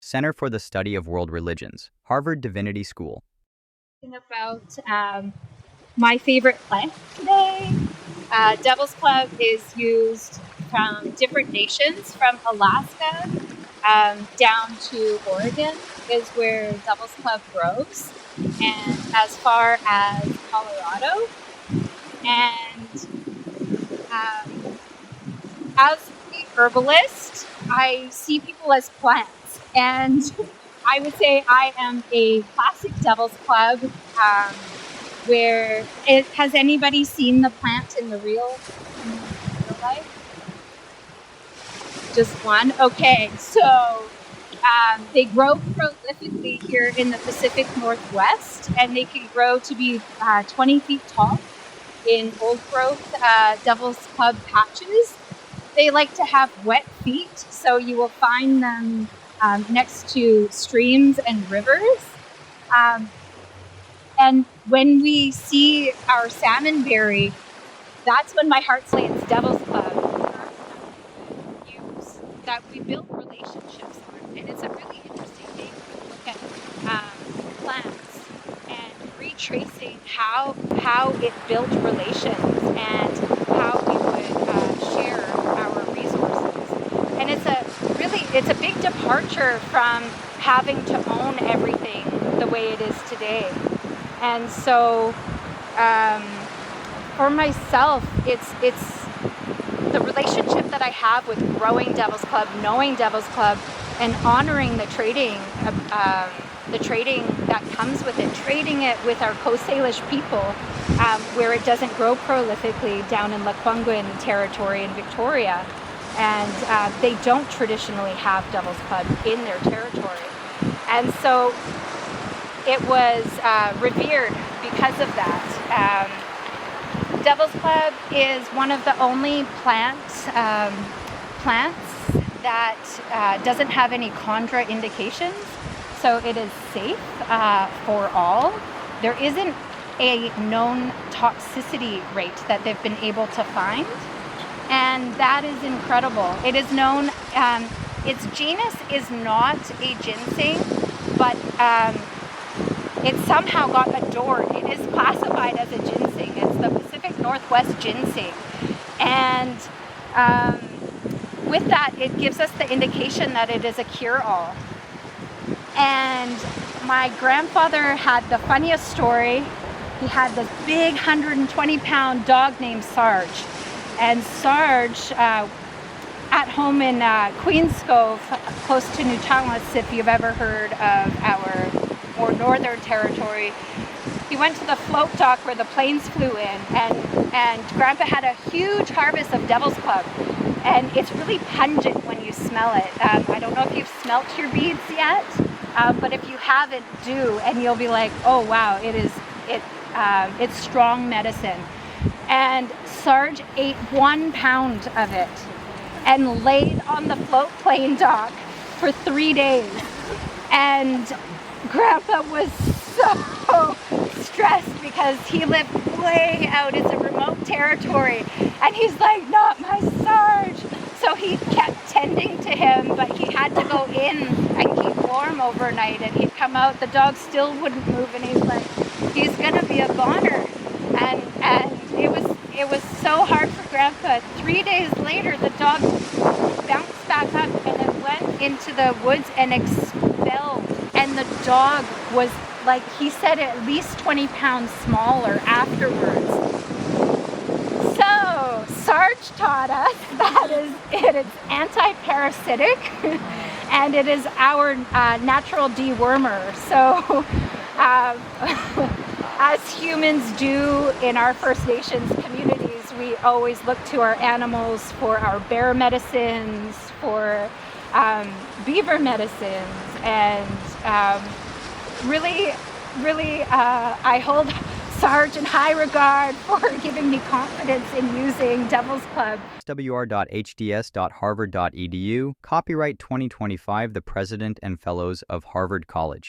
Center for the Study of World Religions, Harvard Divinity School. About my favorite plant today. Devil's Club is used from different nations, from Alaska down to Oregon is where Devil's Club grows, and as far as Colorado. And as the herbalist, I see people as plants, and I would say I am a classic Devil's Club. Where has anybody seen the plant in real life? Just one? Okay, so they grow prolifically here in the Pacific Northwest, and they can grow to be 20 feet tall in old growth Devil's Club patches. They like to have wet feet, so you will find them next to streams and rivers. And when we see our salmonberry, that's when my heart slays Devil's Club. That we build relationships on, and it's a really interesting thing to look at plants and retracing how it built relations and how we would share our resources. And it's a big departure from having to own everything the way it is today. And so, for myself, it's the relationship that I have with growing Devil's Club, knowing Devil's Club, and honoring the trading that comes with it, trading it with our Coast Salish people, where it doesn't grow prolifically down in Lekwungen territory in Victoria, and they don't traditionally have Devil's Club in their territory, and so it was revered because of that. Devil's Club is one of the only plants that doesn't have any contraindications, so it is safe for all. There isn't a known toxicity rate that they've been able to find, and that is incredible. It is known, its genus is not a ginseng, but it somehow got adored. It is classified as a ginseng. It's the Pacific Northwest ginseng. And with that, it gives us the indication that it is a cure-all. And my grandfather had the funniest story. He had this big 120-pound dog named Sarge. And Sarge, at home in Queenscove, close to Newtownless, if you've ever heard of our more northern territory, he went to the float dock where the planes flew in, and Grandpa had a huge harvest of Devil's Club, and it's really pungent when you smell it. I don't know if you've smelt your beads yet, but if you haven't, do, and you'll be like, oh wow, it's strong medicine. And Sarge ate 1 pound of it and laid on the float plane dock for 3 days, and Grandpa was so stressed because he lived way out. It's a remote territory, and he's like, not my Sarge. So he kept tending to him, but he had to go in and keep warm overnight, and he'd come out, the dog still wouldn't move, and he's like, he's gonna be a goner. And it was so hard for Grandpa. 3 days later, the dog bounced back up, and it went into the woods and expelled. And the dog was, like he said, at least 20 pounds smaller afterwards. So Sarge taught us that it is anti-parasitic and it is our natural dewormer. So as humans do in our First Nations communities, we always look to our animals for our bear medicines, for beaver medicines, and really, I hold Sarge in high regard for giving me confidence in using Devil's Club. swr.hds.harvard.edu, copyright 2025, the President and Fellows of Harvard College.